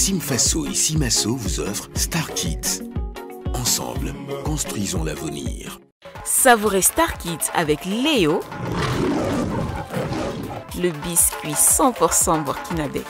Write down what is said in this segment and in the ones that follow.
Simfaso et Simaso vous offrent Star Kids. Ensemble, construisons l'avenir. Savourez Star Kids avec Léo, le biscuit 100% burkinabé.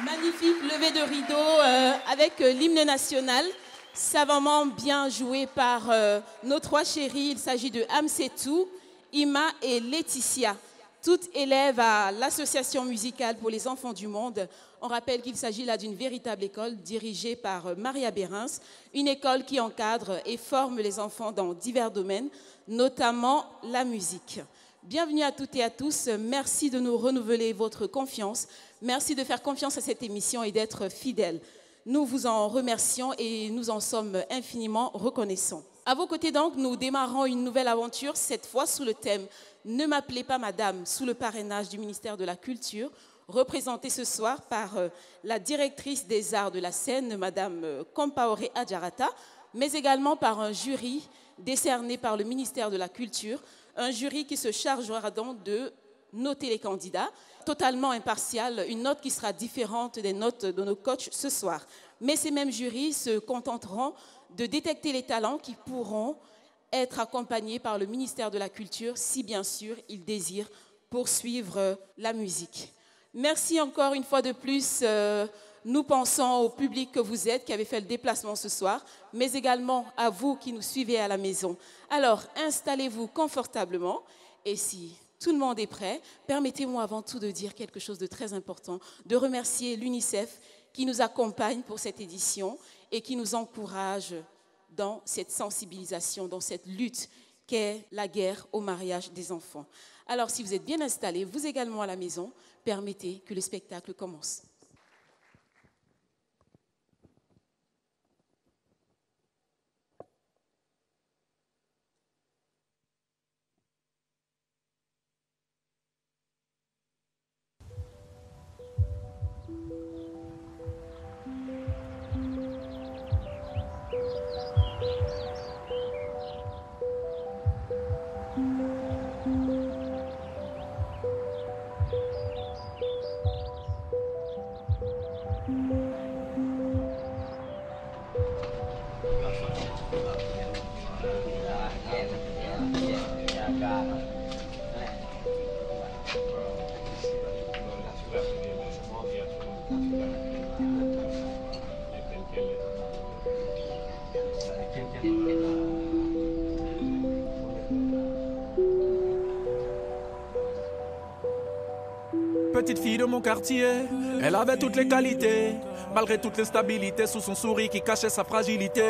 Magnifique levée de rideau avec l'hymne national, savamment bien joué par nos trois chéris. Il s'agit de Amsetou, Ima et Laetitia, toutes élèves à l'Association musicale pour les enfants du monde. On rappelle qu'il s'agit là d'une véritable école dirigée par Maria Bérins, une école qui encadre et forme les enfants dans divers domaines, notamment la musique. Bienvenue à toutes et à tous. Merci de nous renouveler votre confiance. Merci de faire confiance à cette émission et d'être fidèles. Nous vous en remercions et nous en sommes infiniment reconnaissants. À vos côtés donc, nous démarrons une nouvelle aventure, cette fois sous le thème « Ne m'appelez pas madame » sous le parrainage du ministère de la Culture, représentée ce soir par la directrice des arts de la scène, madame Compaoré Adjarata, mais également par un jury décerné par le ministère de la Culture, un jury qui se chargera donc de noter les candidats, totalement impartial, une note qui sera différente des notes de nos coachs ce soir. Mais ces mêmes jurys se contenteront de détecter les talents qui pourront être accompagnés par le ministère de la Culture si bien sûr ils désirent poursuivre la musique. Merci encore une fois de plus. Nous pensons au public que vous êtes, qui avez fait le déplacement ce soir, mais également à vous qui nous suivez à la maison. Alors, installez-vous confortablement et si tout le monde est prêt, permettez-moi avant tout de dire quelque chose de très important, de remercier l'UNICEF qui nous accompagne pour cette édition et qui nous encourage dans cette sensibilisation, dans cette lutte qu'est la guerre au mariage des enfants. Alors, si vous êtes bien installés, vous également à la maison, permettez que le spectacle commence. petite fille de mon quartier. Elle avait toutes les qualités, malgré toute l'instabilité sous son sourire qui cachait sa fragilité.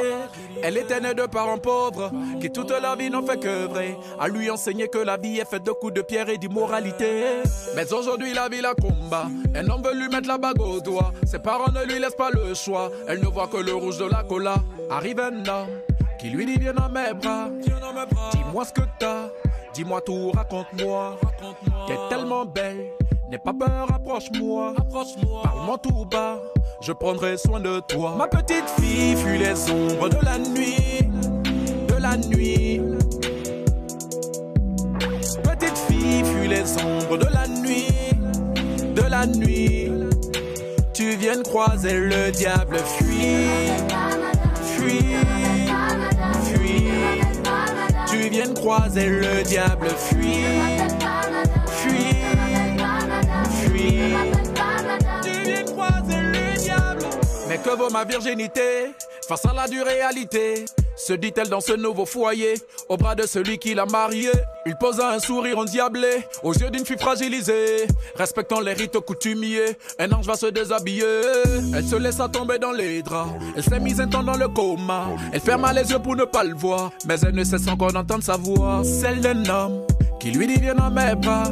Elle était née de parents pauvres, qui toute leur vie n'ont fait qu'œuvrer à lui enseigner que la vie est faite de coups de pierre et d'immoralité. Mais aujourd'hui la vie la combat, un homme veut lui mettre la bague au doigt. Ses parents ne lui laissent pas le choix, elle ne voit que le rouge de la cola. Arrive un homme qui lui dit viens dans mes bras, dis-moi ce que t'as, dis-moi tout, raconte-moi. T'es tellement belle, n'aie pas peur, approche-moi. Parle-moi tout bas, je prendrai soin de toi. Ma petite fille fuit les ombres de la nuit, de la nuit. Petite fille fuit les ombres de la nuit, de la nuit. Tu viens croiser le diable, fuis, fuis. Tu viens croiser le diable, fuis, fuis, fuis. Tu viens croiser le diable. Mais que vaut ma virginité face à la dure réalité? Se dit-elle dans ce nouveau foyer, au bras de celui qui l'a mariée. Il posa un sourire endiablé aux yeux d'une fille fragilisée. Respectant les rites coutumiers, un ange va se déshabiller. Elle se laissa tomber dans les draps, elle s'est mise un temps dans le coma. Elle ferma les yeux pour ne pas le voir, mais elle ne cesse encore d'entendre sa voix, celle d'un homme qui lui dit viens dans mes bras,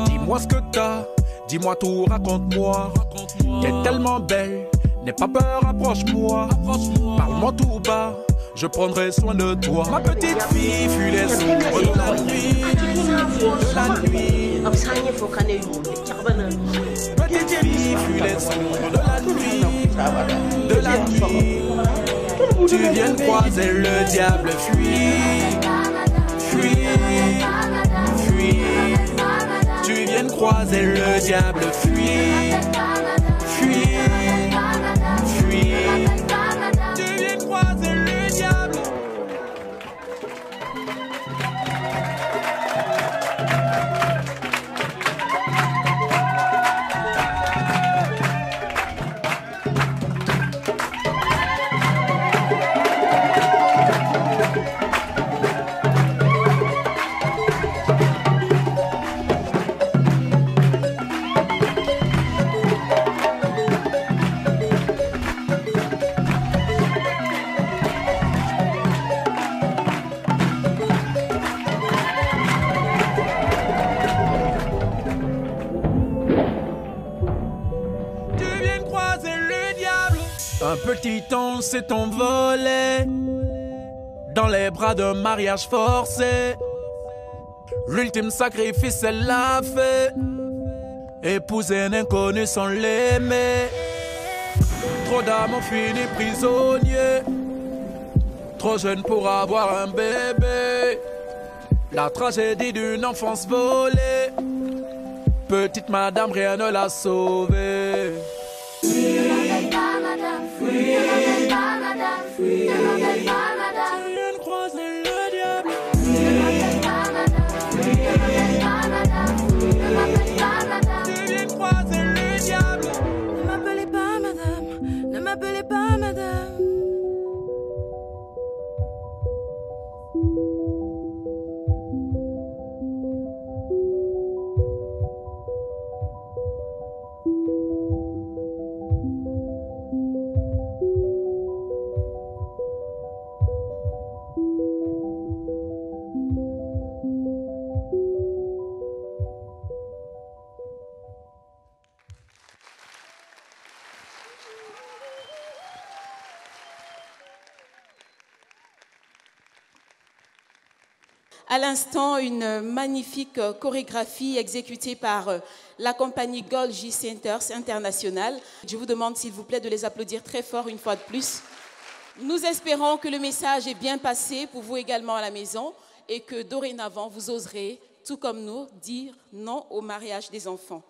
dis-moi ce que t'as, dis-moi tout, raconte-moi. T'es tellement belle, n'aie pas peur, approche-moi. Parle-moi tout bas, je prendrai soin de toi. Ma petite fille fuit les ombres de la nuit, de la nuit. Petite fille fuit les ombres de la nuit, de la nuit. Tu viens croiser le diable, fuis, fuis, fuis. Tu viens croiser le diable, fuis, fuis, fuis. Tu viens croiser le diable. Un petit ange s'est envolé dans les bras d'un mariage forcé. L'ultime sacrifice, elle l'a fait. Épouser un inconnu sans l'aimer. Trop d'âmes ont fini prisonniers. Trop jeune pour avoir un bébé. La tragédie d'une enfance volée. Petite madame, rien ne l'a sauvée. Ne m'appelle pas madame, ne m'appelle pas madame. Tu viens croiser le diable. Ne m'appelle pas madame, ne m'appelle pas madame, ne m'appelle pas madame. Tu viens croiser le diable. Ne m'appelez pas madame, ne m'appelez pas madame. À l'instant, une magnifique chorégraphie exécutée par la compagnie Golgi Centers International. Je vous demande, s'il vous plaît, de les applaudir très fort une fois de plus. Nous espérons que le message est bien passé pour vous également à la maison et que dorénavant, vous oserez, tout comme nous, dire non au mariage des enfants.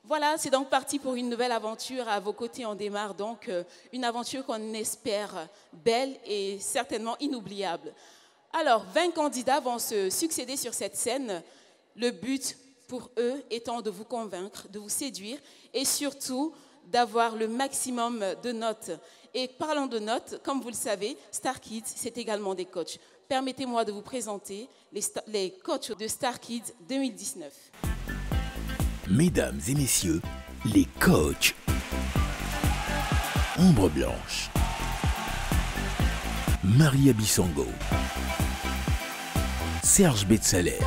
Voilà, c'est donc parti pour une nouvelle aventure. À vos côtés, on démarre donc une aventure qu'on espère belle et certainement inoubliable. Alors, 20 candidats vont se succéder sur cette scène. Le but pour eux étant de vous convaincre, de vous séduire et surtout d'avoir le maximum de notes. Et parlant de notes, comme vous le savez, Star Kids, c'est également des coachs. Permettez-moi de vous présenter les coachs de Star Kids 2019. Mesdames et messieurs, les coachs. Ombre Blanche. Maria Bissongo. Serge Betsaler.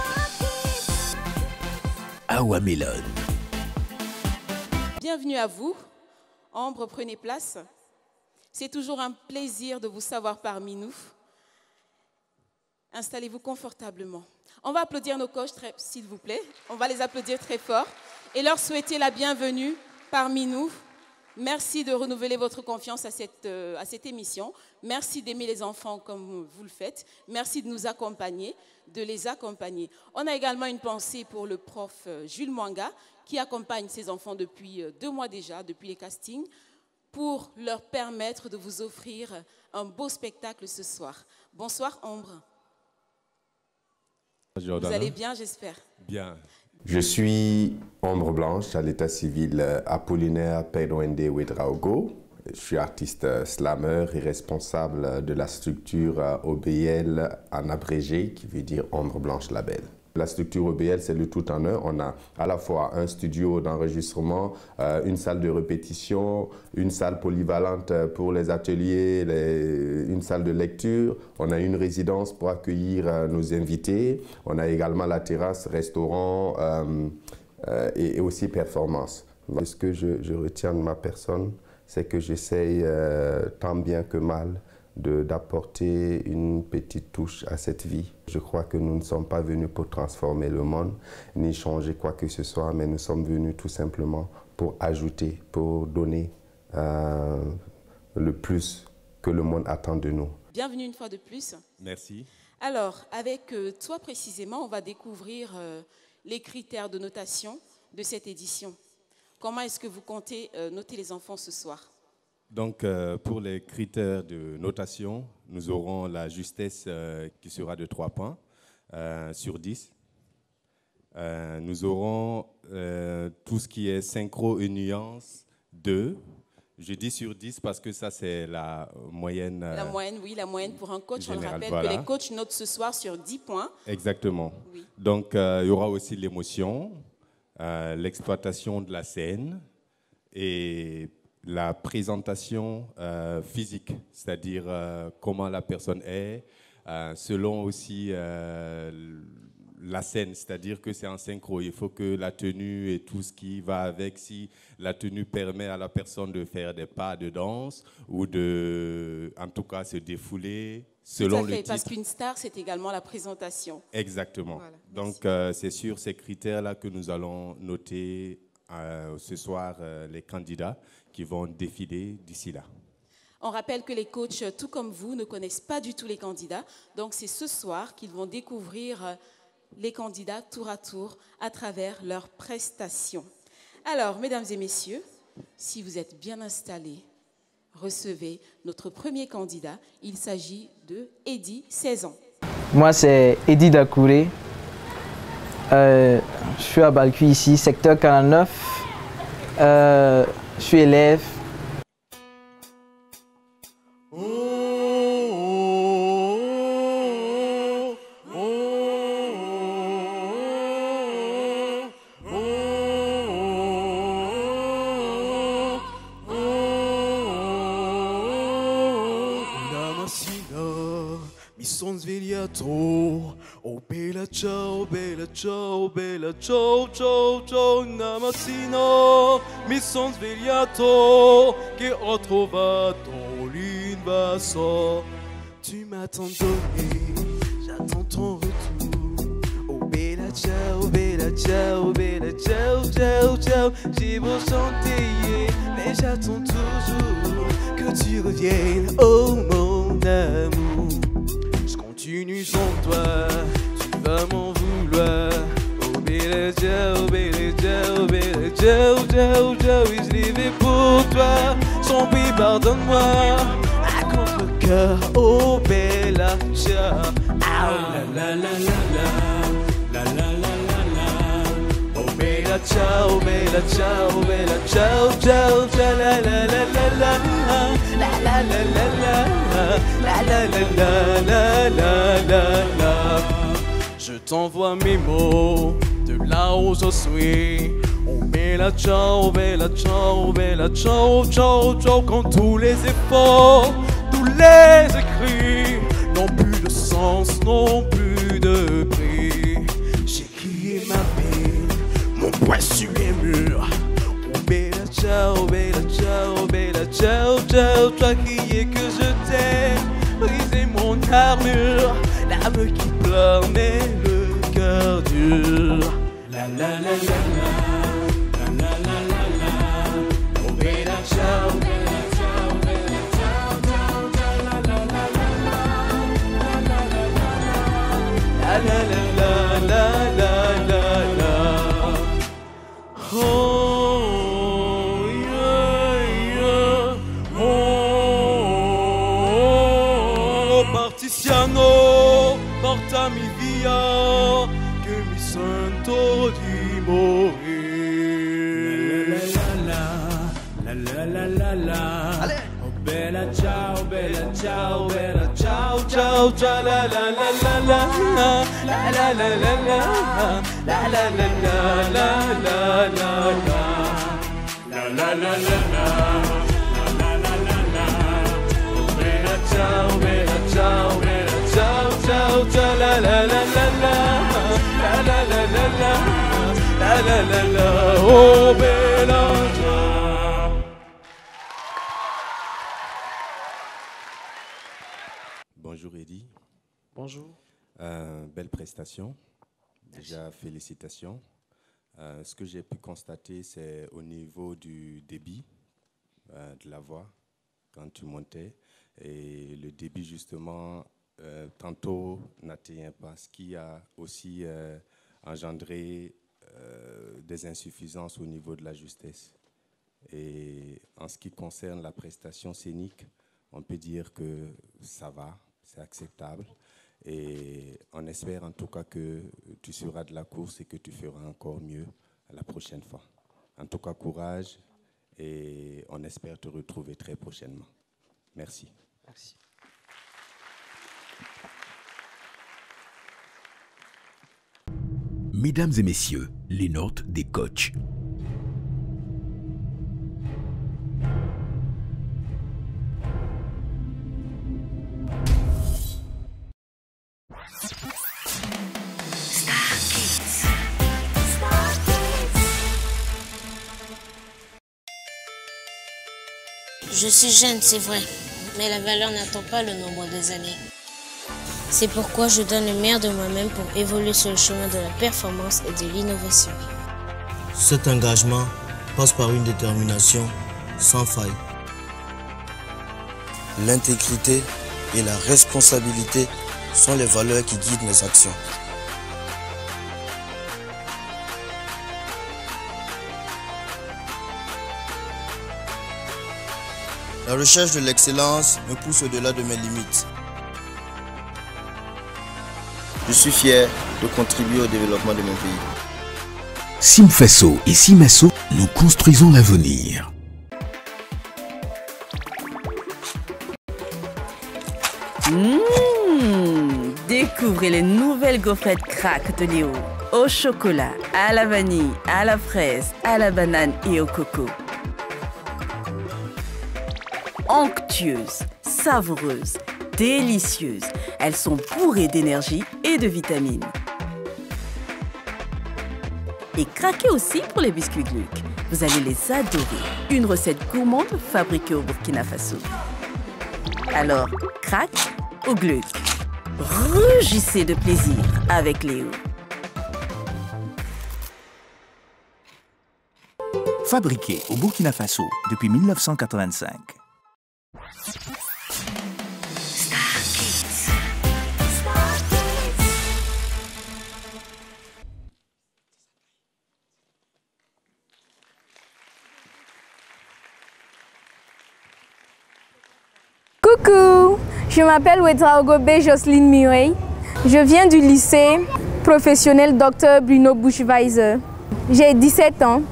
Awa Melon. Bienvenue à vous. Ambre, prenez place. C'est toujours un plaisir de vous savoir parmi nous. Installez-vous confortablement. On va applaudir nos coachs, s'il vous plaît. On va les applaudir très fort et leur souhaiter la bienvenue parmi nous. Merci de renouveler votre confiance à cette émission. Merci d'aimer les enfants comme vous le faites. Merci de nous accompagner, de les accompagner. On a également une pensée pour le prof Jules Mwanga qui accompagne ses enfants depuis 2 mois déjà, depuis les castings, pour leur permettre de vous offrir un beau spectacle ce soir. Bonsoir Ambre. Vous allez bien, j'espère. Bien. Je suis Ombre Blanche à l'état civil Apollinaire Pedwende Ouedraogo. Je suis artiste slammer et responsable de la structure OBL en abrégé, qui veut dire Ombre Blanche Label. La structure OBL, c'est le tout en un. On a à la fois un studio d'enregistrement, une salle de répétition, une salle polyvalente pour les ateliers, une salle de lecture. On a une résidence pour accueillir nos invités. On a également la terrasse, restaurant et aussi performance. Ce que je retiens de ma personne, c'est que j'essaye tant bien que mal d'apporter une petite touche à cette vie. Je crois que nous ne sommes pas venus pour transformer le monde, ni changer quoi que ce soit, mais nous sommes venus tout simplement pour ajouter, pour donner le plus que le monde attend de nous. Bienvenue une fois de plus. Merci. Alors, avec toi précisément, on va découvrir les critères de notation de cette édition. Comment est-ce que vous comptez noter les enfants ce soir ? Donc, pour les critères de notation, nous aurons la justesse qui sera de 3 points sur 10. Nous aurons tout ce qui est synchro et nuance 2. Je dis sur 10 parce que ça, c'est la moyenne. La moyenne, oui, la moyenne pour un coach. Général, on le rappelle voilà. que les coachs notent ce soir sur 10 points. Exactement. Oui. Donc, il y aura aussi l'émotion, l'exploitation de la scène et la présentation physique, c'est-à-dire comment la personne est, selon aussi la scène, c'est-à-dire que c'est en synchro. Il faut que la tenue et tout ce qui va avec, si la tenue permet à la personne de faire des pas de danse ou de, en tout cas, se défouler selon le titre. Parce qu'une star, c'est également la présentation. Exactement. Voilà, donc, c'est sur ces critères-là que nous allons noter ce soir les candidats qui vont défiler d'ici là. On rappelle que les coachs, tout comme vous, ne connaissent pas du tout les candidats. Donc, c'est ce soir qu'ils vont découvrir les candidats tour à tour à travers leurs prestations. Alors, mesdames et messieurs, si vous êtes bien installés, recevez notre premier candidat. Il s'agit de Eddy, 16 ans. Moi, c'est Eddy Dakouré. Je suis à Balcuit ici, secteur 49. Je suis élève. Oh bella ciao, bella ciao, bella ciao, ciao, ciao, Namasino, mi son svegliato, che ho trovato l'invaso. Tu m'as tant donné, j'attends ton retour. Oh bella ciao, bella ciao, bella ciao, ciao, ciao. J'ai beau chanter, mais j'attends toujours que tu reviennes, oh mon amour. Je continue sans toi, tu vas m'en vouloir. Oh bella ciao, bella ciao, bella ciao, ciao, ciao. Oui, je l'ai fait pour toi, sans prix pardonne-moi. À contre-cœur, oh bella ciao. La la la la la, la la la la la. Oh bella ciao, bella ciao, bella ciao, ciao, ciao. La la la la la, la la la la la, la la la la la la la. Je t'envoie mes mots de là où je suis. Oh bella ciao, bella ciao, bella ciao, ciao, ciao. Quand tous les efforts, tous les écrits n'ont plus de sens, n'ont plus de prix. J'ai crié ma peine, mon poing sur les murs. Oh bella ciao, bella ciao, bella ciao, ciao. Toi crier que je t'aime, briser mon armure, l'âme qui pleure mais le cœur dur. La la la la la, la la la la la. Oh bella ciao, bella ciao, bella ciao, ciao, ciao. La la la la la, la la la la la, la la la la la la. Oh yeah yeah, oh partiziano, portami via, che mi sento di morire. La la la la la, oh bella ciao, bella ciao, bella ciao, ciao, ciao. La la la la la, la la la la la, la la la la la la la la, la la la la la, la la la la la. Oh bella ciao, bella ciao, bella ciao, ciao, ciao. La la la la la, la la la la la, la la la la. Oh bella ciao. Bonjour Eddy. Bonjour. Belle prestation. Déjà, félicitations. Ce que j'ai pu constater, c'est au niveau du débit de la voix, quand tu montais. Et le débit, justement, tantôt n'atteint pas, ce qui a aussi engendré des insuffisances au niveau de la justesse. Et en ce qui concerne la prestation scénique, on peut dire que ça va, c'est acceptable. Et on espère en tout cas que tu seras de la course et que tu feras encore mieux la prochaine fois. En tout cas, courage et on espère te retrouver très prochainement. Merci. Merci. Mesdames et messieurs, les notes des coachs. Je suis jeune, c'est vrai, mais la valeur n'attend pas le nombre des années. C'est pourquoi je donne le meilleur de moi-même pour évoluer sur le chemin de la performance et de l'innovation. Cet engagement passe par une détermination sans faille. L'intégrité et la responsabilité sont les valeurs qui guident mes actions. La recherche de l'excellence me pousse au-delà de mes limites. Je suis fier de contribuer au développement de mon pays. Simfesso et Simasso, nous construisons l'avenir. Découvrez les nouvelles gaufrettes crack de Léo. Au chocolat, à la vanille, à la fraise, à la banane et au coco. Onctueuses, savoureuses, délicieuses. Elles sont bourrées d'énergie et de vitamines. Et craquez aussi pour les biscuits Gluck. Vous allez les adorer. Une recette gourmande fabriquée au Burkina Faso. Alors, crack ou Gluck? Rugissez de plaisir avec Léo. Fabriqué au Burkina Faso depuis 1985. Coucou, je m'appelle Ouedraogo B. Jocelyne Mireille. Je viens du lycée professionnel Dr Bruno Buchweiser. J'ai 17 ans.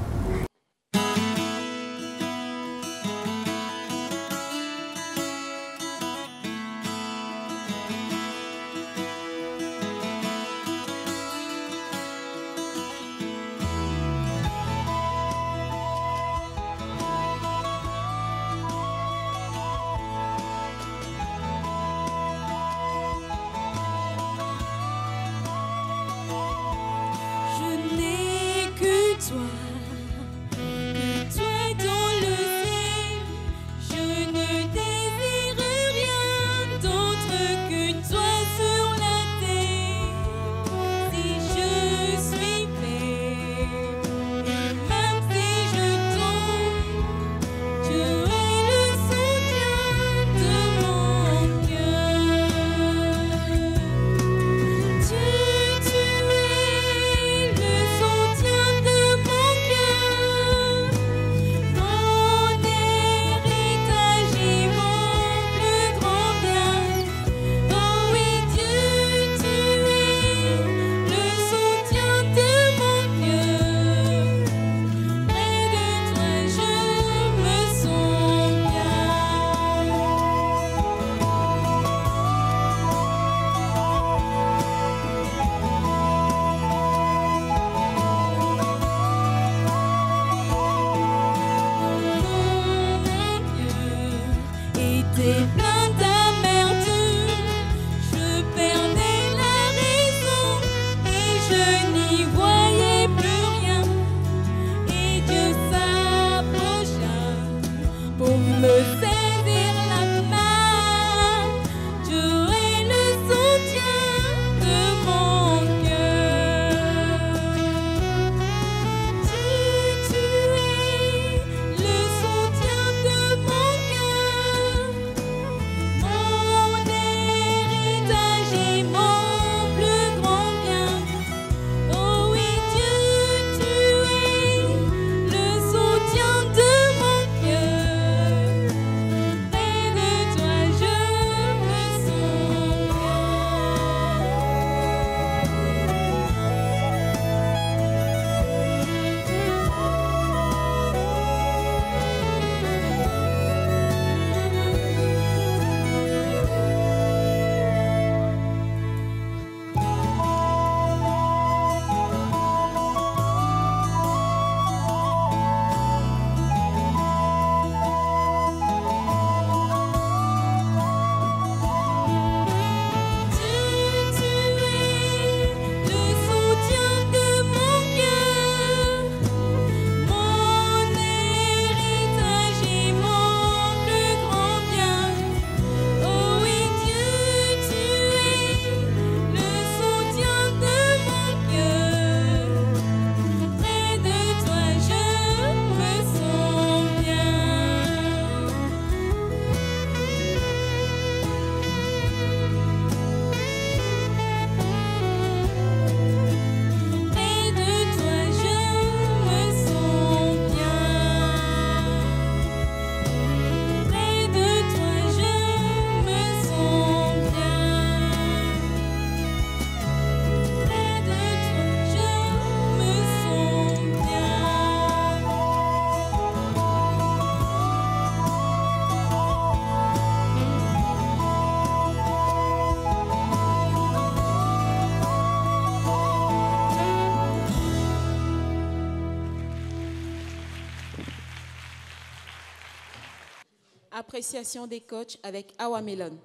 Appréciation des coachs avec Awa Melon.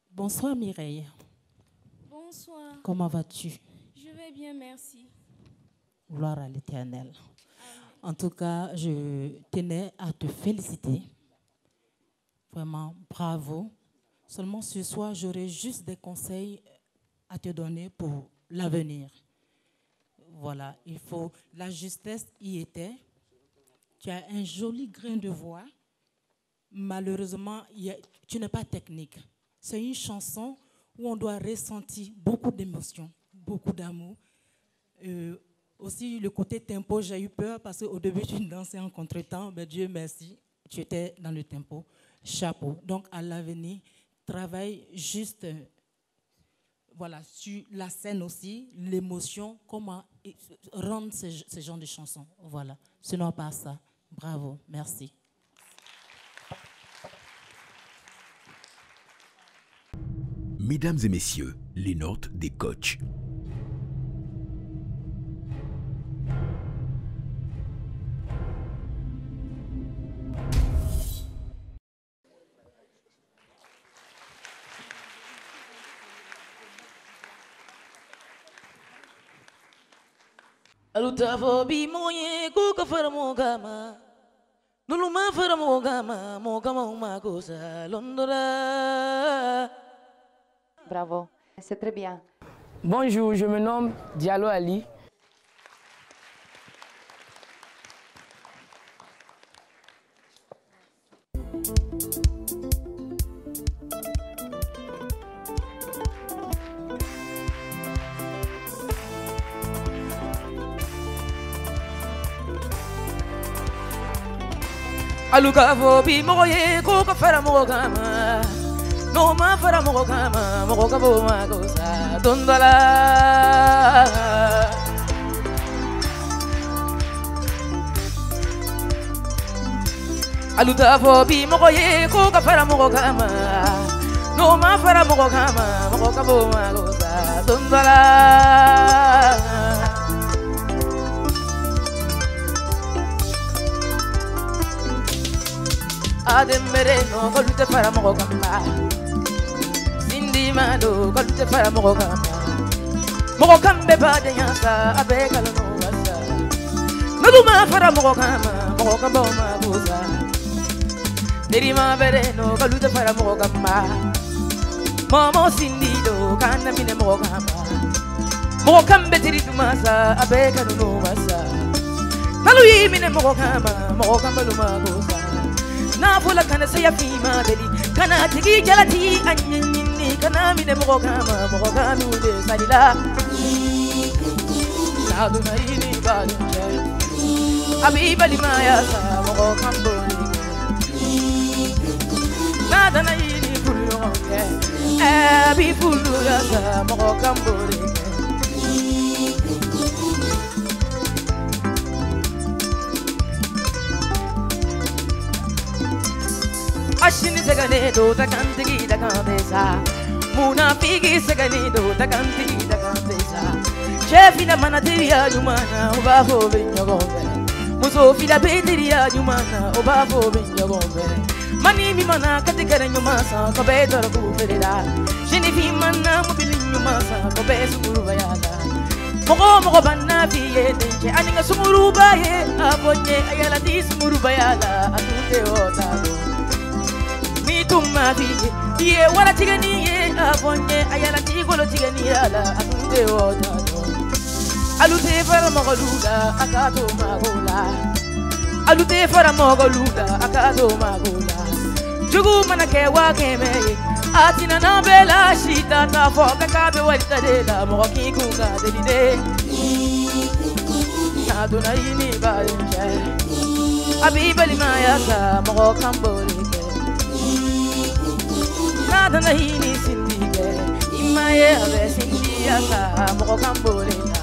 Bonsoir Mireille. Bonsoir. Comment vas-tu? Je vais bien, merci. Gloire à l'Éternel. En tout cas, je tenais à te féliciter. Vraiment, bravo. Seulement ce soir, j'aurais juste des conseils à te donner pour l'avenir. Voilà, il faut... La justesse y était. Tu as un joli grain de voix. Malheureusement, tu n'es pas technique. C'est une chanson où on doit ressentir beaucoup d'émotions, beaucoup d'amour. Aussi, le côté tempo, j'ai eu peur parce qu'au début, tu dansais en contretemps. Mais Dieu merci, tu étais dans le tempo. Chapeau. Donc, à l'avenir, travaille juste voilà, sur la scène aussi, l'émotion, comment rendre ce genre de chansons. Voilà. Sinon, pas ça. Bravo. Merci. Mesdames et messieurs, les notes des coachs. Alutavo bi moye kuka fara mogama nuluma fara mogama uma cosa londora. Bravo, c'est très bien. Bonjour, je me nomme Diallo Ali. Alukavo bi moye kuka fara mogama no ma fara mogama mogabo ma cosa dondola. Alutavo bi moye kuka fara mogama no ma fara mogama mogabo ma cosa dondola. Ademere no golute para mogamba Sindi mado golute para mogamba Mogokambe bade yansa abeka no wasa Noduma para mogamba maguza Derima bere no golute para mogamba Momo sindi do kana mine mogamba Mogokambe tiridumasa abeka no wasa Naluyi mine mogamba lumaguza na fula kana saya fima deli kana tigi jalati anyini kana mine mogami de salila na do naini balunje abiba limaya sa mogamboni na da naini kulunge abi fulu ya sa mogamboni. Ashini segane do ta kantigi da kandesa Muna pigi segane do ta kantigi da kandesa Chefi na manateria nyumana obafo benyogombe Muso fila beteria nyumana obafo benyogombe Mani mi mana katikare nyumasa kobe dora kufereda Jini fi mana mobili nyumasa kobe sumuru bayala Mogo banna fiye denche aninga sumuru baye Abonye ayala di sumuru bayala atute otado Tuma fiye, ye wala tigani ye abonye ayala tigolo tigani ala atunde otado. Alute fara mogoluda akato magola. Alute fara mogoluda akato magola. Jugu manake wa keme atina na bela shita ta foka kabe walita de la moki kunga delide. Na dona ini balenje. Abiba limaya sa mogo kamboli. Nada na hini sindige imaye abe sindia ka moko kambole na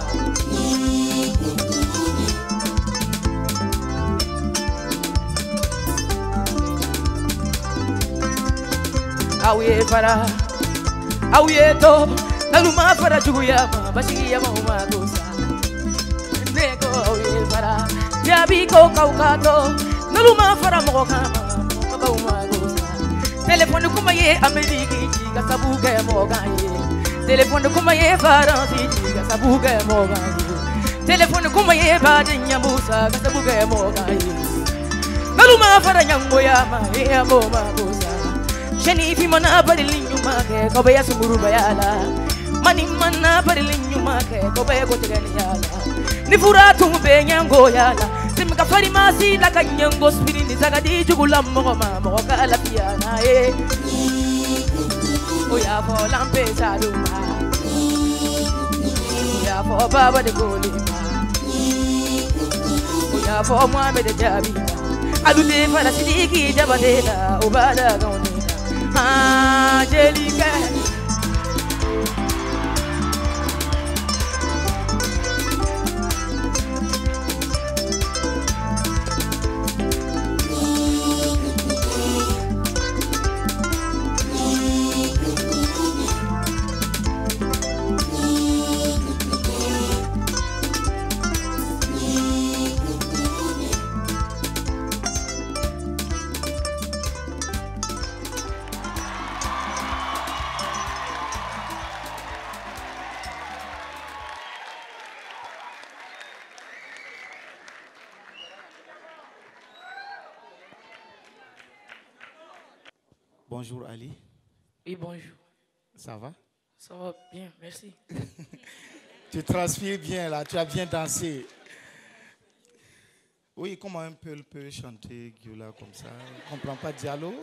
awiye para awiye to naluma para juya ma bashigi ya ma gosa neko awiye para yabi ko kaukato Naluma fara moga moga umagosa. Telephone kuma ye Ameriki jiga sabuga moga ye. Telephone kuma ye Faransi jiga sabuga moga ye. Telephone kuma ye Badenya Musa sabuga moga ye. Naluma fara nyangoya ma ye amoma gosa. Sheni fi mana barilinyu ma ke ko be yasumuru bayala. Mani mana barilinyu ma ke ko be go tegani yala. Ni furatu be nyango yala. Simka fari masi la kanyango spirini zagadi jugula mo ma mo kala piana e. Oya fo lampe saduma. Oya fo baba de golima. Oya fo Muhammad de Jabi. Alute fala sidiki jabadela obada gauni. Angelique. Bonjour Ali. Oui, bonjour. Ça va? Ça va bien, merci. Tu transpires bien là, tu as bien dansé. Oui, comment un peu peut chanter Giola comme ça? On ne comprend pas Diallo.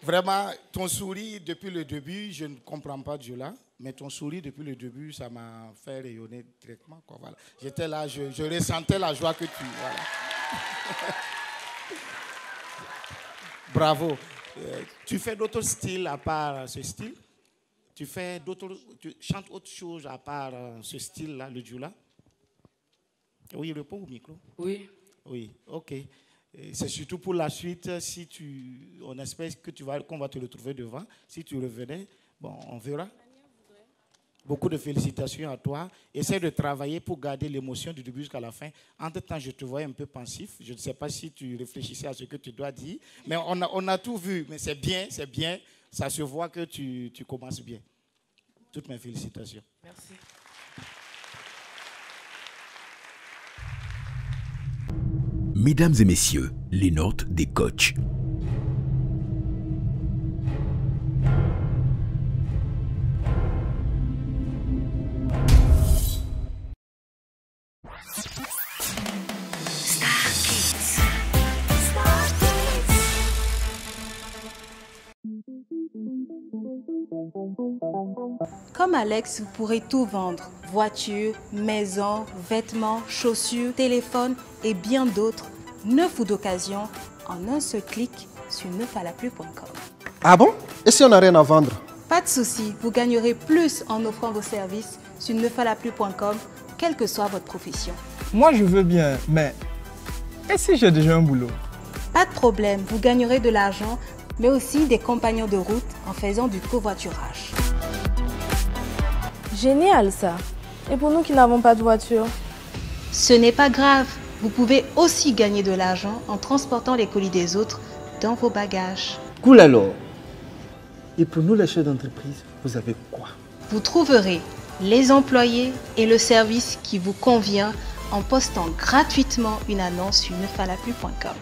Vraiment, ton sourire depuis le début, je ne comprends pas Giola, mais ton sourire depuis le début, ça m'a fait rayonner directement. Quoi, voilà. J'étais là, je ressentais la joie que tu... Voilà. Bravo. Tu fais d'autres styles à part ce style? Tu chantes autre chose à part ce style-là, le Djoula? Oui, réponds au micro. Oui. Oui, ok. C'est surtout pour la suite, si on espère qu'on va te retrouver devant. Si tu revenais, bon, on verra. Beaucoup de félicitations à toi. Essaie de travailler pour garder l'émotion du début jusqu'à la fin. Entre-temps, je te voyais un peu pensif. Je ne sais pas si tu réfléchissais à ce que tu dois dire. Mais on a tout vu. Mais c'est bien, c'est bien. Ça se voit que tu commences bien. Toutes mes félicitations. Merci. Mesdames et messieurs, les notes des coachs. Comme Alex, vous pourrez tout vendre. Voitures, maisons, vêtements, chaussures, téléphones et bien d'autres. 9 ou d'occasion en un seul clic sur neufalaplu.com. Ah bon? Et si on n'a rien à vendre? Pas de souci, vous gagnerez plus en offrant vos services sur neufalaplu.com, quelle que soit votre profession. Moi je veux bien, mais et si j'ai déjà un boulot? Pas de problème, vous gagnerez de l'argent, mais aussi des compagnons de route en faisant du covoiturage. Génial ça. Et pour nous qui n'avons pas de voiture? Ce n'est pas grave. Vous pouvez aussi gagner de l'argent en transportant les colis des autres dans vos bagages. Cool alors. Et pour nous les chefs d'entreprise, vous avez quoi? Vous trouverez les employés et le service qui vous convient en postant gratuitement une annonce sur neufalaplu.com.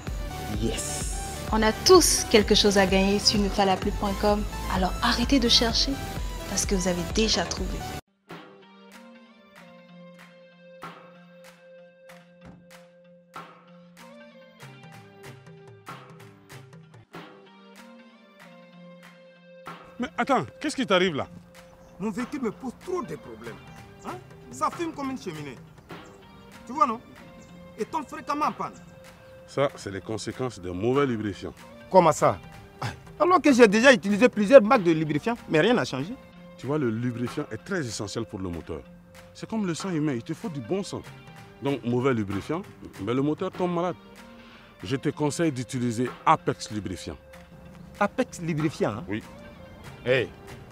Yes. On a tous quelque chose à gagner sur neufalaplu.com, alors arrêtez de chercher parce que vous avez déjà trouvé. Mais attends, qu'est-ce qui t'arrive là? Mon véhicule me pose trop de problèmes. Hein? Ça fume comme une cheminée. Tu vois, non? Et tombe fréquemment en panne. Ça, c'est les conséquences d'un mauvais lubrifiant. Comment ça? Alors que j'ai déjà utilisé plusieurs marques de lubrifiant, mais rien n'a changé. Tu vois, le lubrifiant est très essentiel pour le moteur. C'est comme le sang humain, il te faut du bon sang. Donc, mauvais lubrifiant, mais le moteur tombe malade. Je te conseille d'utiliser Apex Lubrifiant. Apex Lubrifiant, hein? Oui. Hey,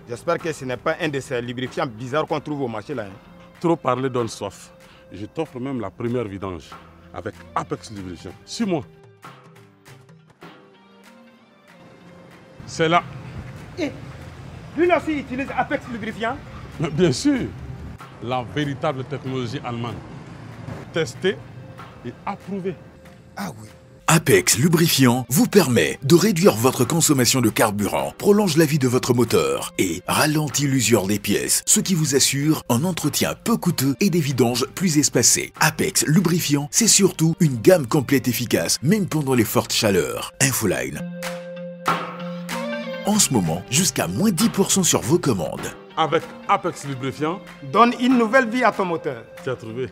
j'espère que ce n'est pas un de ces lubrifiants bizarres qu'on trouve au marché là. Hein? Trop parler donne soif. Je t'offre même la première vidange. avec Apex Lubrifiant. Suis-moi. C'est là. Et lui aussi utilise Apex Lubrifiant? Mais bien sûr, la véritable technologie allemande. Testée et approuvée. Ah oui. Apex Lubrifiant vous permet de réduire votre consommation de carburant, prolonge la vie de votre moteur et ralentit l'usure des pièces, ce qui vous assure un entretien peu coûteux et des vidanges plus espacés. Apex Lubrifiant, c'est surtout une gamme complète efficace, même pendant les fortes chaleurs. Infoline. En ce moment, jusqu'à moins 10% sur vos commandes. Avec Apex Lubrifiant, donne une nouvelle vie à ton moteur. Tu as trouvé.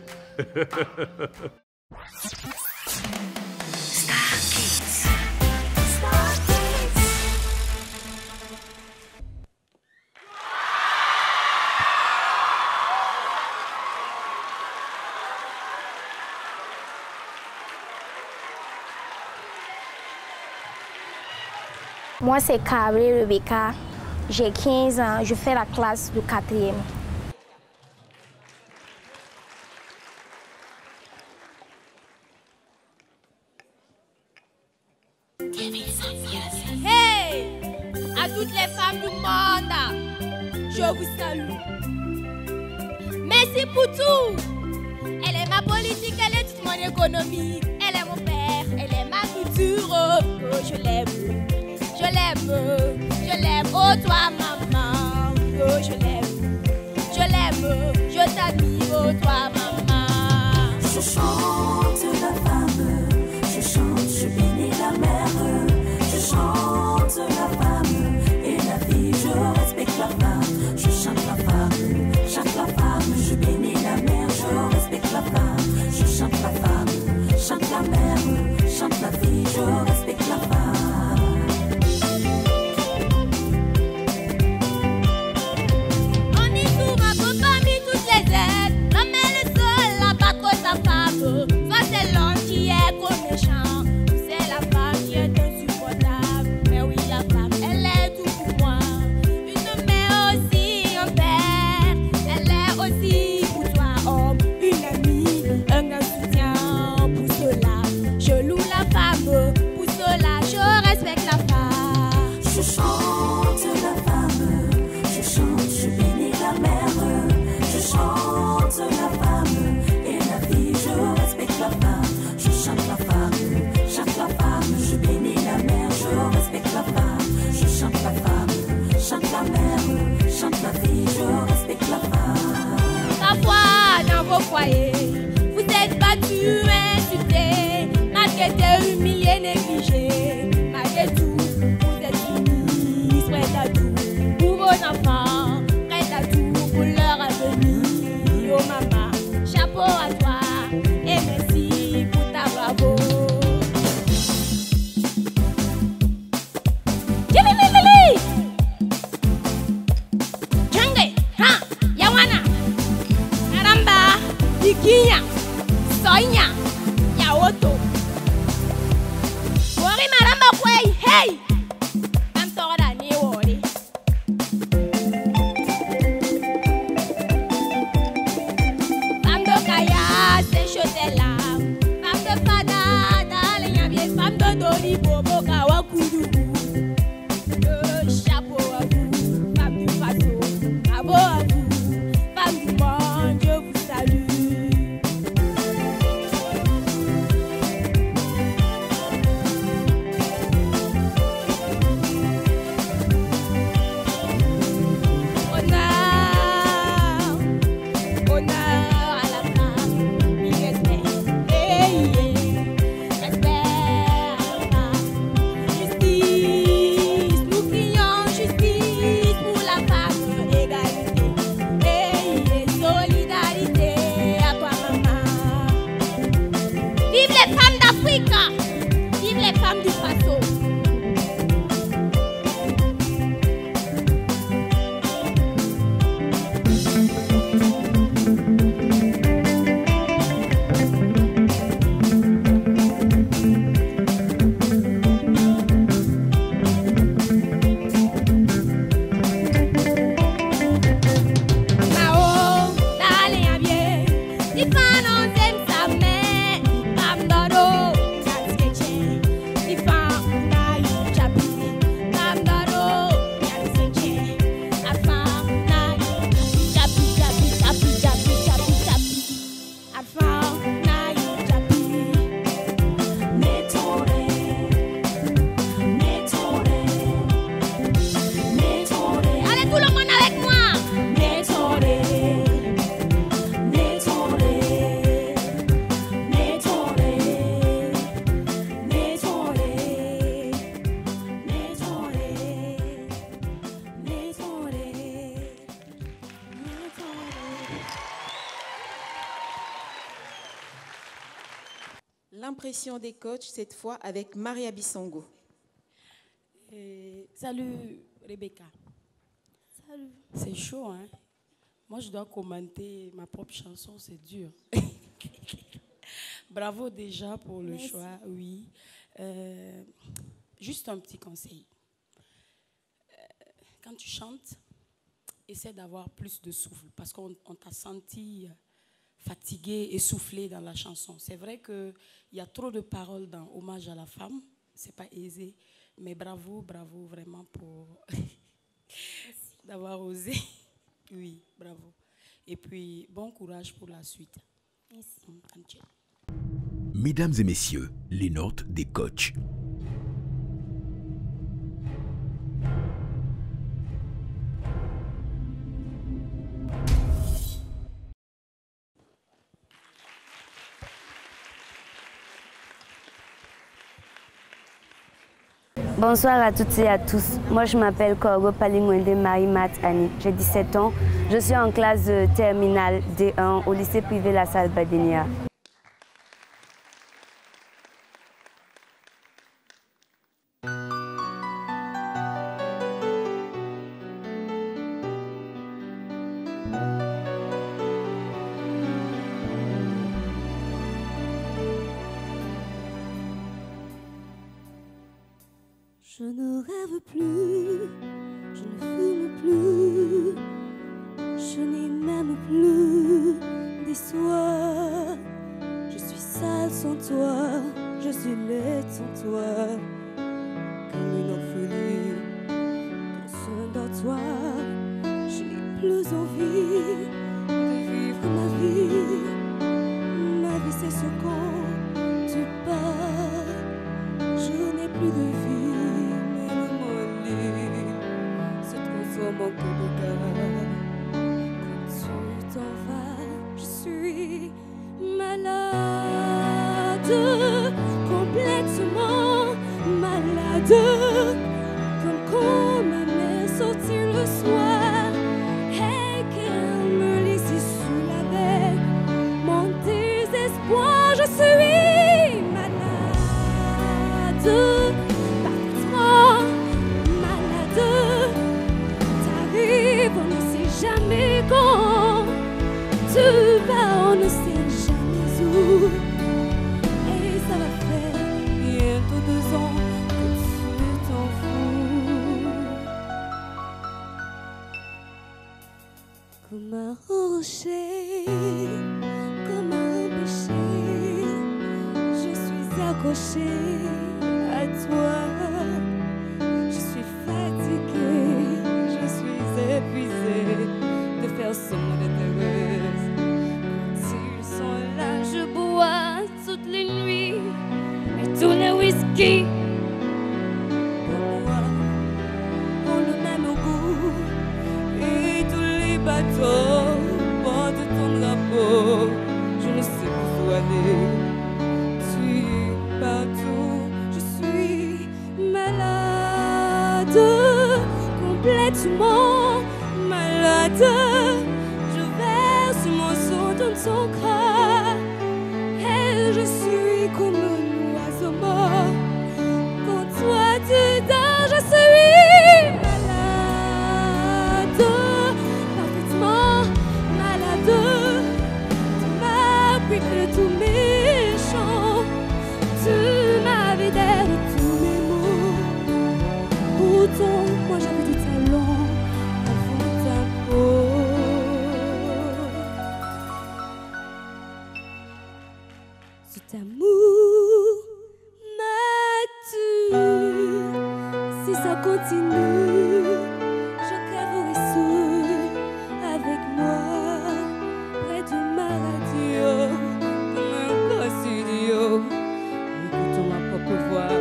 Moi, c'est Carré Rebecca. J'ai 15 ans, je fais la classe de 4e. Hey! À toutes les femmes du monde, je vous salue. Merci pour tout. Elle est ma politique, elle est toute mon économie. Elle est mon père, elle est ma culture. Oh, je l'aime. Je l'aime, oh toi maman, oh je l'aime, je t'admire, oh toi maman. Je chante la femme, je chante, je bénis la mère, je chante la femme et la vie, je respecte la femme, je chante la femme, je bénis la mère, je respecte la femme, je chante la mère, chante la vie, je respecte la femme. L'homme est le seul à battre sa femme. Soit c'est l'homme qui est trop méchant, ou c'est la femme qui est insupportable. Mais oui, la femme, elle est tout pour moi. Une mère aussi, un père. Elle est aussi pour toi, homme, une amie, un grand soutien. Pour cela, je loue la femme. Pour cela, je respecte la femme. Je chante la femme, je chante, je bénis la mère. Je chante la femme et la vie, je respecte la femme. Je chante la femme, je bénis la mère, je respecte la femme. Je chante la mère, chante la vie, je respecte la femme. Parfois dans vos foyers, vous êtes battus, insultés, malgré humiliés, négligés. Malgré tout, vous êtes unis, prêts à tout pour vos enfants, prêts à tout pour leur avenir. Oh maman, chapeau à toi et merci pour ta bravo. Jungle, ha, Yawana, Naramba, Diki, impressions des coachs, cette fois avec Maria Bissongo. Salut Rebecca. Salut. C'est chaud, hein? Moi, je dois commenter ma propre chanson, c'est dur. Bravo déjà pour le Merci. choix, oui. Juste un petit conseil. Quand tu chantes, essaie d'avoir plus de souffle parce qu'on t'a senti fatigué, essoufflé dans la chanson. C'est vrai qu'il y a trop de paroles dans Hommage à la femme, c'est pas aisé, mais bravo, bravo vraiment pour d'avoir osé. Oui, bravo. Et puis, bon courage pour la suite. Merci. Mesdames et messieurs, les notes des coachs. Bonsoir à toutes et à tous. Moi, je m'appelle Korgo Palingwende Marie-Mat Annie. J'ai 17 ans. Je suis en classe de terminale D1 au lycée privé La Salle Badenia. Je ne rêve plus, je ne fume plus, je n'ai même plus d'histoire. Je suis sale sans toi, je suis laide sans toi, comme une orpheline dans ce dortoir. Je n'ai plus envie de vivre ma vie. Ma vie c'est ce quand tu pars. Je n'ai plus de vie. Mon cœur de cœur. Quand tu t'en vas, je suis malade, complètement malade, comme quand ma mère sortit le soir et qu'elle me laissait sous la veille. Mon désespoir, je suis malade, parfaitement malade. On ne sait jamais quand tu vas, on ne sait jamais où. Et ça va faire bientôt 2 ans que tu t'en fous. Comme un rocher, comme un péché, je suis accrochée à toi. Je suis fatiguée, épuisée de faire semblant d'être heureuse. Quand ils sont là, je bois toutes les nuits et tous les whisky. Pour moi, ont le même goût et tous les bateaux portent ton drapeau. Je ne sais plus où aller. Tu es partout, je suis malade, complètement malade. Je verse mon sang dans ton corps et je suis comme un oiseau mort. Quand toi tu dors, je suis malade, parfaitement malade. Tu m'as pris de tous mes chants, tu m'as vidé de tous mes mots. Pourtant, moi j'avais du talent avant ta peau. Cet amour m'a tué. Si ça continue, je crèverai seul avec moi, près de ma radio, comme un gosse idiot, écoutant ma propre voix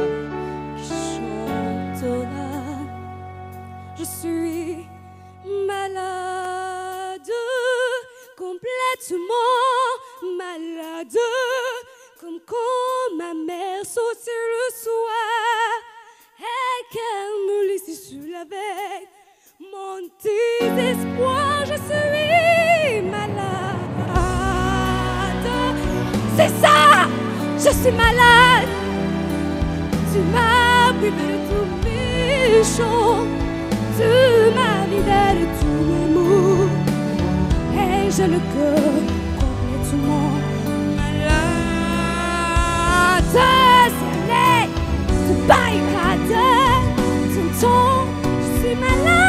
qui chantera. Je suis malade, complètement malade, comme quand ma mère sortit le soir et qu'elle me laissait sur la veille. Mon désespoir, je suis malade. C'est ça, Je suis malade. Tu m'as privé de tous mes chants. Tu m'as vidé de tous mes mots. Et j'ai le cœur complètement malade. C'est de barricade. T'entends, je suis malade.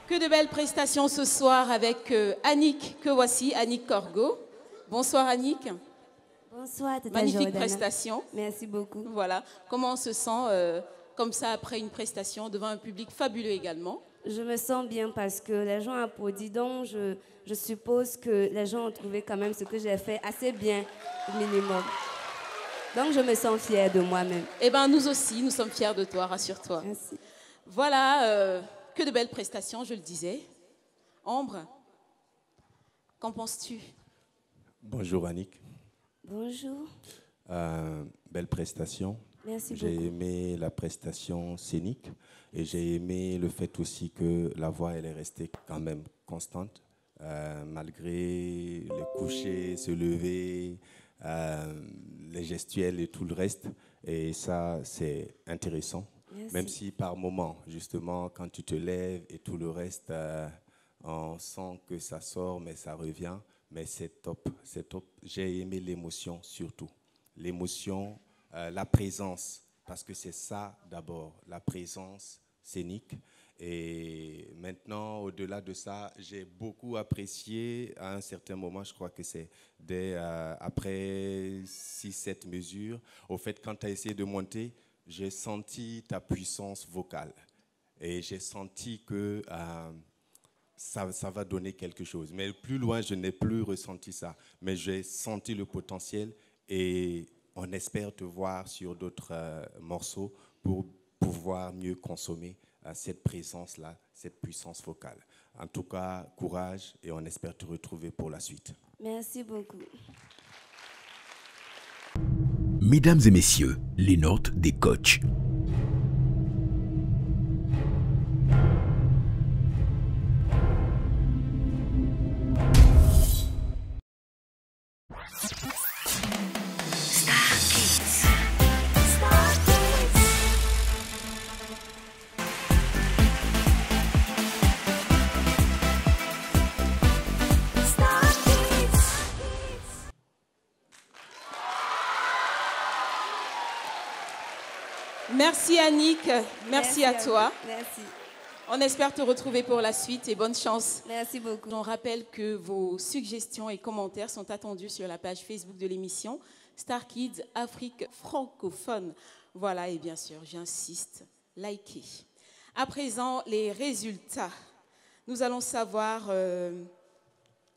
Que de belles prestations ce soir avec Annick, que voici, Annick Corgo. Bonsoir Annick. Bonsoir, Tata Magnifique Jordana. prestation. Merci beaucoup. Voilà. Comment on se sent comme ça après une prestation devant un public fabuleux également? Je me sens bien parce que les gens applaudissent, donc je suppose que les gens ont trouvé quand même ce que j'ai fait assez bien, au minimum. Donc je me sens fière de moi-même. Eh bien, nous aussi, nous sommes fiers de toi, rassure-toi. Merci. Voilà, que de belles prestations, je le disais. Ambre, qu'en penses-tu? Bonjour Annick. Bonjour. Belle prestation. Merci J'ai beaucoup. aimé la prestation scénique et j'ai aimé le fait aussi que la voix elle est restée quand même constante malgré les couchers, se lever, les gestuels et tout le reste. Et ça, c'est intéressant. Merci. Même si par moment, justement, quand tu te lèves et tout le reste, on sent que ça sort, mais ça revient. Mais c'est top, c'est top. J'ai aimé l'émotion surtout. L'émotion, la présence, parce que c'est ça d'abord, la présence scénique. Et maintenant, au-delà de ça, j'ai beaucoup apprécié à un certain moment, je crois que c'est après 6-7 mesures, au fait, quand tu as essayé de monter, j'ai senti ta puissance vocale. Et j'ai senti que ça va donner quelque chose. Mais plus loin, je n'ai plus ressenti ça. Mais j'ai senti le potentiel et on espère te voir sur d'autres morceaux pour pouvoir mieux consommer cette présence-là, cette puissance vocale. En tout cas, courage et on espère te retrouver pour la suite. Merci beaucoup. Mesdames et messieurs, les notes des coachs. Merci Annick, merci à toi. Merci. On espère te retrouver pour la suite et bonne chance. Merci beaucoup. On rappelle que vos suggestions et commentaires sont attendus sur la page Facebook de l'émission Star Kids Afrique francophone. Voilà, et bien sûr, j'insiste, likez. À présent, les résultats. Nous allons savoir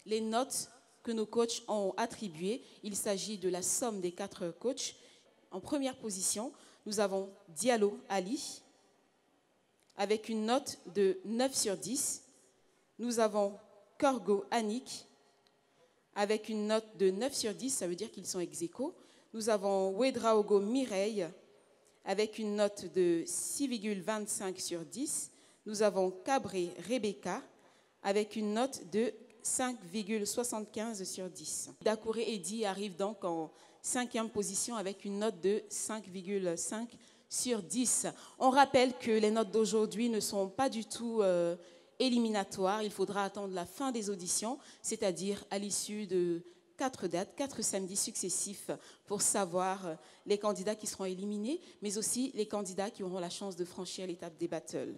les notes que nos coachs ont attribuées. Il s'agit de la somme des 4 coachs. En première position, nous avons Diallo Ali, avec une note de 9 sur 10. Nous avons Corgo Annick, avec une note de 9 sur 10, ça veut dire qu'ils sont ex-aequo. Nous avons Ouedraogo Mireille, avec une note de 6,25 sur 10. Nous avons Cabré Rebecca, avec une note de 5,75 sur 10. Dakouré Eddy arrive donc en 5e position avec une note de 5,5 sur 10. On rappelle que les notes d'aujourd'hui ne sont pas du tout éliminatoires. Il faudra attendre la fin des auditions, c'est-à-dire à l'issue de 4 dates, 4 samedis successifs pour savoir les candidats qui seront éliminés, mais aussi les candidats qui auront la chance de franchir l'étape des battles.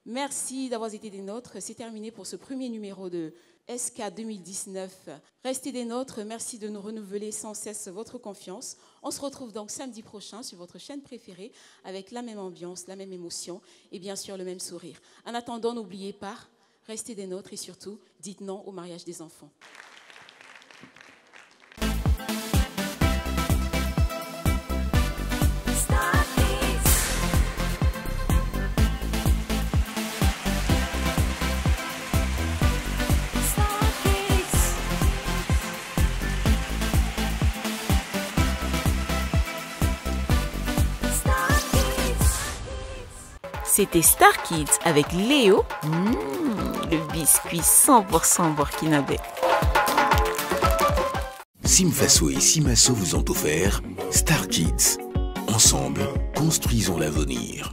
Merci d'avoir été des nôtres. C'est terminé pour ce premier numéro de SK 2019. Restez des nôtres. Merci de nous renouveler sans cesse votre confiance. On se retrouve donc samedi prochain sur votre chaîne préférée avec la même ambiance, la même émotion et bien sûr le même sourire. En attendant, n'oubliez pas, restez des nôtres et surtout, dites non au mariage des enfants. C'était Star Kids avec Léo, le biscuit 100% burkinabé. Simfaso et Simaso vous ont offert Star Kids. Ensemble, construisons l'avenir.